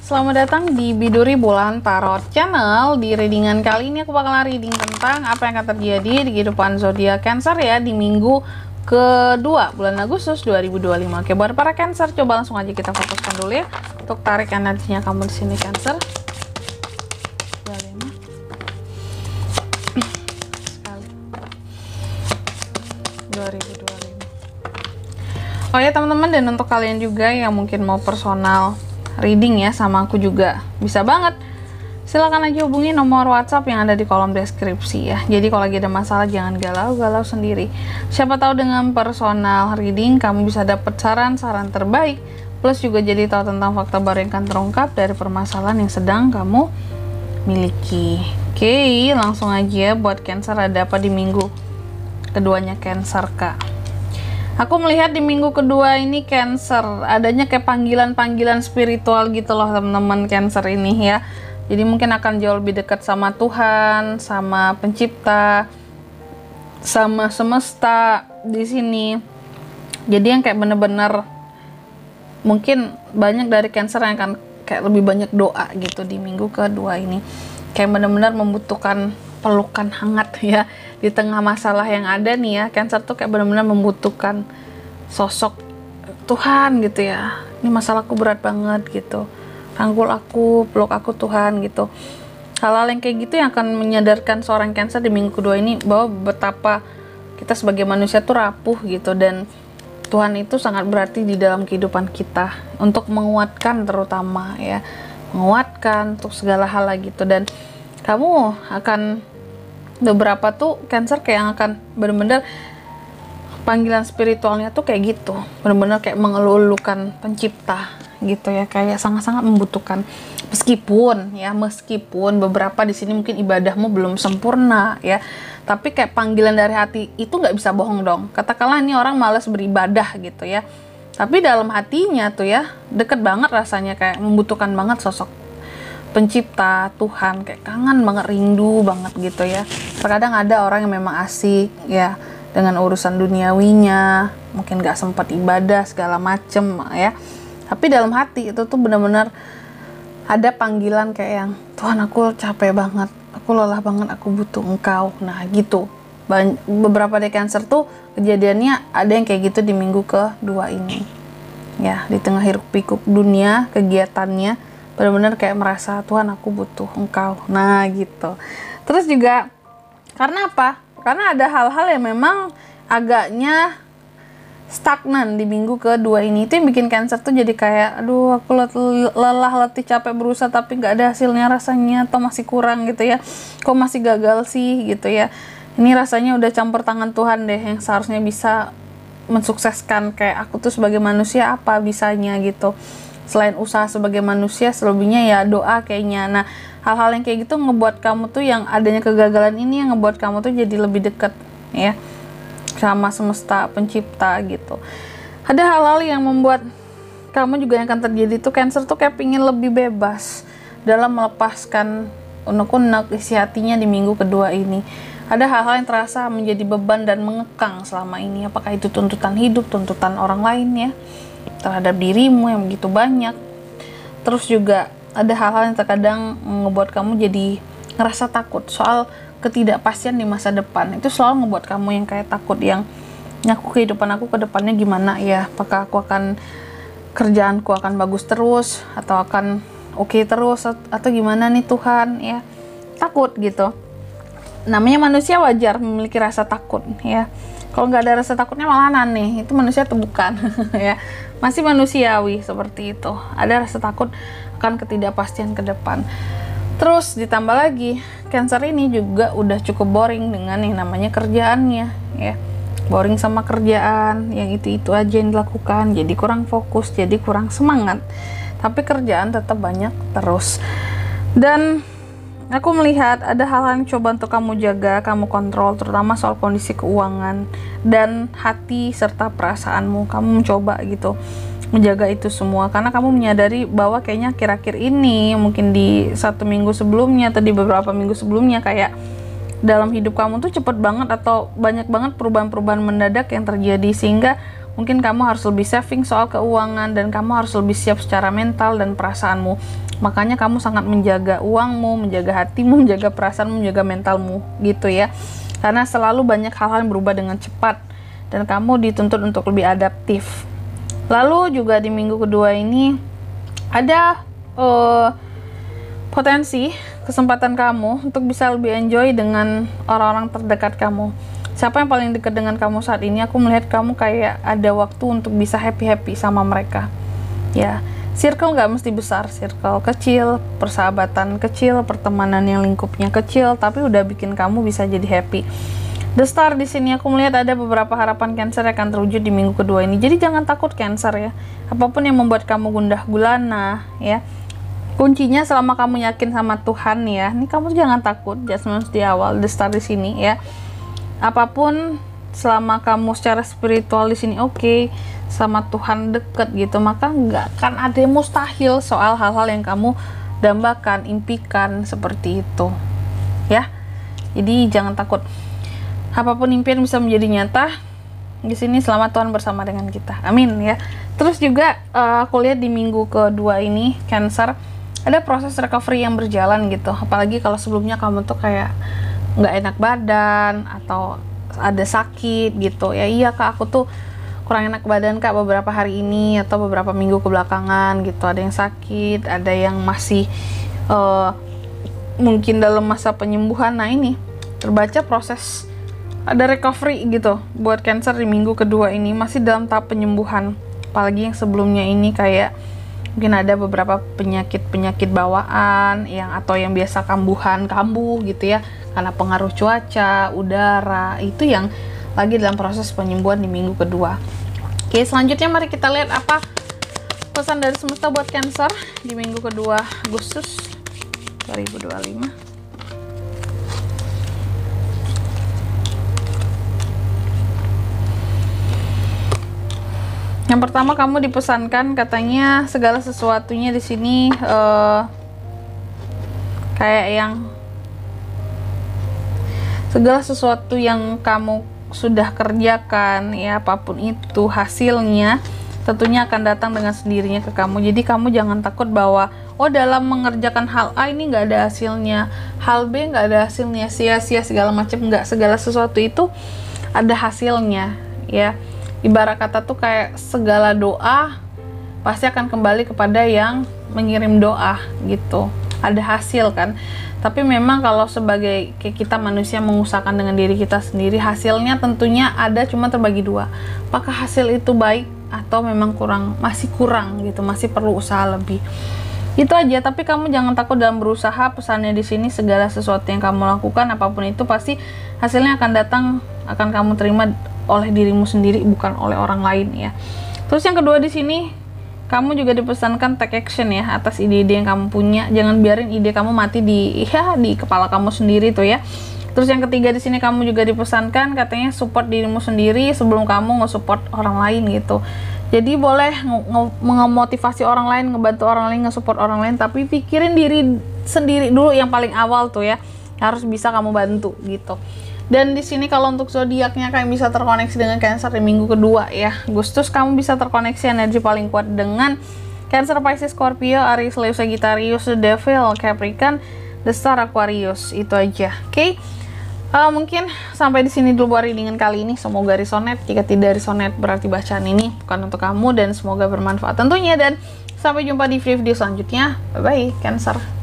Selamat datang di Biduri Bulan Tarot Channel. Di readingan kali ini aku bakalan reading tentang apa yang akan terjadi di kehidupan zodiak Cancer ya di minggu kedua bulan Agustus 2025. Oke, buat para Cancer coba langsung aja kita fokuskan dulu ya untuk tarik energinya kamu di sini Cancer. Oh ya teman-teman, dan untuk kalian juga yang mungkin mau personal reading ya sama aku juga bisa banget, silahkan aja hubungi nomor WhatsApp yang ada di kolom deskripsi ya. Jadi kalau lagi ada masalah jangan galau-galau sendiri, siapa tahu dengan personal reading kamu bisa dapat saran-saran terbaik, plus juga jadi tahu tentang fakta baru yang akan terungkap dari permasalahan yang sedang kamu miliki. Oke, langsung aja buat Cancer, ada apa di minggu keduanya Cancer kak? Aku melihat di minggu kedua ini Cancer adanya kayak panggilan-panggilan spiritual gitu loh teman-teman Cancer ini ya. Jadi mungkin akan jauh lebih dekat sama Tuhan, sama pencipta, sama semesta di sini. Jadi yang kayak bener-bener mungkin banyak dari Cancer yang akan kayak lebih banyak doa gitu di minggu kedua ini. Kayak bener-bener membutuhkan pelukan hangat ya di tengah masalah yang ada nih ya. Cancer tuh kayak benar-benar membutuhkan sosok Tuhan gitu ya. Ini masalahku berat banget gitu, rangkul aku, peluk aku Tuhan gitu. Hal-hal yang kayak gitu yang akan menyadarkan seorang Cancer di minggu kedua ini bahwa betapa kita sebagai manusia tuh rapuh gitu, dan Tuhan itu sangat berarti di dalam kehidupan kita untuk menguatkan, terutama ya, menguatkan untuk segala hal lah gitu. Dan kamu akan beberapa tuh Cancer kayak yang akan bener-bener panggilan spiritualnya tuh kayak gitu, bener-bener kayak mengeluh-elukan pencipta gitu ya, kayak sangat-sangat membutuhkan. Meskipun beberapa di sini mungkin ibadahmu belum sempurna ya, tapi kayak panggilan dari hati itu nggak bisa bohong dong. Katakanlah ini orang malas beribadah gitu ya, tapi dalam hatinya tuh ya deket banget rasanya, kayak membutuhkan banget sosok pencipta Tuhan, kayak kangen banget, rindu banget gitu ya. Terkadang ada orang yang memang asik ya dengan urusan duniawinya, mungkin gak sempat ibadah segala macem ya, tapi dalam hati itu tuh benar-benar ada panggilan kayak yang, Tuhan aku capek banget, aku lelah banget, aku butuh engkau. Nah gitu, beberapa dari Cancer tuh kejadiannya ada yang kayak gitu di minggu kedua ini ya. Di tengah hiruk pikuk dunia kegiatannya benar-benar kayak merasa, Tuhan aku butuh engkau. Nah gitu. Terus juga karena apa? Karena ada hal-hal yang memang agaknya stagnan di minggu kedua ini. Itu yang bikin Cancer tuh jadi kayak, aduh aku lelah, letih, capek, berusaha tapi nggak ada hasilnya rasanya, atau masih kurang gitu ya, kok masih gagal sih gitu ya. Ini rasanya udah campur tangan Tuhan deh yang seharusnya bisa mensukseskan. Kayak aku tuh sebagai manusia apa bisanya gitu, selain usaha sebagai manusia, selebihnya ya doa kayaknya. Nah hal-hal yang kayak gitu ngebuat kamu tuh, yang adanya kegagalan ini yang ngebuat kamu tuh jadi lebih dekat ya sama semesta pencipta gitu. Ada hal-hal yang membuat kamu juga yang akan terjadi tuh Cancer tuh kayak pingin lebih bebas dalam melepaskan unek-unek isi hatinya di minggu kedua ini. Ada hal-hal yang terasa menjadi beban dan mengekang selama ini, apakah itu tuntutan hidup, tuntutan orang lain ya terhadap dirimu yang begitu banyak. Terus juga ada hal-hal yang terkadang ngebuat kamu jadi ngerasa takut soal ketidakpastian di masa depan. Itu selalu ngebuat kamu yang kayak takut, yang kehidupan aku ke depannya gimana ya, apakah aku akan, kerjaanku akan bagus terus atau akan oke terus, atau gimana nih Tuhan ya. Takut gitu. Namanya manusia wajar memiliki rasa takut ya. Kalau nggak ada rasa takutnya malah aneh, itu manusia tuh bukan ya, masih manusiawi seperti itu. Ada rasa takut akan ketidakpastian ke depan. Terus ditambah lagi Cancer ini juga udah cukup boring dengan yang namanya kerjaannya ya, boring sama kerjaan yang itu aja yang dilakukan, jadi kurang fokus, jadi kurang semangat, tapi kerjaan tetap banyak terus. Dan aku melihat ada hal-hal yang coba untuk kamu jaga, kamu kontrol, terutama soal kondisi keuangan dan hati serta perasaanmu. Kamu mencoba gitu menjaga itu semua, karena kamu menyadari bahwa kayaknya akhir-akhir ini, mungkin di satu minggu sebelumnya atau di beberapa minggu sebelumnya, kayak dalam hidup kamu tuh cepet banget atau banyak banget perubahan-perubahan mendadak yang terjadi, sehingga mungkin kamu harus lebih saving soal keuangan, dan kamu harus lebih siap secara mental dan perasaanmu. Makanya kamu sangat menjaga uangmu, menjaga hatimu, menjaga perasaanmu, menjaga mentalmu gitu ya. Karena selalu banyak hal-hal yang berubah dengan cepat, dan kamu dituntut untuk lebih adaptif. Lalu juga di minggu kedua ini ada potensi kesempatan kamu untuk bisa lebih enjoy dengan orang-orang terdekat kamu. Siapa yang paling dekat dengan kamu saat ini? Aku melihat kamu kayak ada waktu untuk bisa happy-happy sama mereka. Ya, circle nggak mesti besar, circle kecil, persahabatan kecil, pertemanan yang lingkupnya kecil, tapi udah bikin kamu bisa jadi happy. The Star di sini aku melihat ada beberapa harapan Cancer yang akan terwujud di minggu kedua ini. Jadi jangan takut Cancer ya. Apapun yang membuat kamu gundah gulana ya. Kuncinya selama kamu yakin sama Tuhan ya. Ini kamu jangan takut, just di awal The Star di sini ya. Apapun selama kamu secara spiritual di sini oke, sama Tuhan deket gitu, maka nggak akan ada yang mustahil soal hal-hal yang kamu dambakan, impikan seperti itu ya. Jadi jangan takut, apapun impian bisa menjadi nyata di sini selama Tuhan bersama dengan kita, amin ya. Terus juga aku lihat di minggu kedua ini Cancer ada proses recovery yang berjalan gitu, apalagi kalau sebelumnya kamu tuh kayak nggak enak badan atau ada sakit gitu ya. Iya kak, aku tuh kurang enak badan kak beberapa hari ini atau beberapa minggu kebelakangan gitu, ada yang sakit, ada yang masih mungkin dalam masa penyembuhan. Nah ini terbaca proses ada recovery gitu buat Cancer di minggu kedua ini, masih dalam tahap penyembuhan. Apalagi yang sebelumnya ini kayak mungkin ada beberapa penyakit bawaan yang atau yang biasa kambuh gitu ya, karena pengaruh cuaca, udara, itu yang lagi dalam proses penyembuhan di minggu kedua. Oke, selanjutnya mari kita lihat apa pesan dari semesta buat Cancer di minggu kedua Agustus 2025. Yang pertama, kamu dipesankan katanya segala sesuatunya di sini kayak yang segala sesuatu yang kamu sudah kerjakan ya, apapun itu hasilnya tentunya akan datang dengan sendirinya ke kamu. Jadi kamu jangan takut bahwa oh dalam mengerjakan hal A ini nggak ada hasilnya, hal B nggak ada hasilnya, sia-sia segala macam. Nggak, segala sesuatu itu ada hasilnya ya. Ibarat kata tuh kayak segala doa pasti akan kembali kepada yang mengirim doa gitu. Ada hasil kan. Tapi memang kalau sebagai kita manusia mengusahakan dengan diri kita sendiri, hasilnya tentunya ada, cuma terbagi dua. Apakah hasil itu baik atau memang masih kurang gitu, masih perlu usaha lebih. Itu aja, tapi kamu jangan takut dalam berusaha. Pesannya di sini segala sesuatu yang kamu lakukan apapun itu pasti hasilnya akan datang, akan kamu terima oleh dirimu sendiri, bukan oleh orang lain ya. Terus yang kedua di sini kamu juga dipesankan take action ya atas ide-ide yang kamu punya. Jangan biarin ide kamu mati di kepala kamu sendiri tuh ya. Terus yang ketiga di sini kamu juga dipesankan katanya support dirimu sendiri sebelum kamu nge-support orang lain gitu. Jadi boleh mengemotivasi orang lain, ngebantu orang lain, nge-support orang lain, tapi pikirin diri sendiri dulu yang paling awal tuh ya. Harus bisa kamu bantu gitu. Dan di sini kalau untuk zodiaknya kayak bisa terkoneksi dengan Cancer di minggu kedua ya Agustus, kamu bisa terkoneksi energi paling kuat dengan Cancer, Pisces, Scorpio, Aries, Leo, Sagittarius, The Devil, Capricorn, The Star, Aquarius. Itu aja. Oke. Mungkin sampai di sini dulu buat readingan kali ini. Semoga resonate. Jika tidak resonate berarti bacaan ini bukan untuk kamu, dan semoga bermanfaat tentunya. Dan sampai jumpa di video selanjutnya. Bye bye Cancer.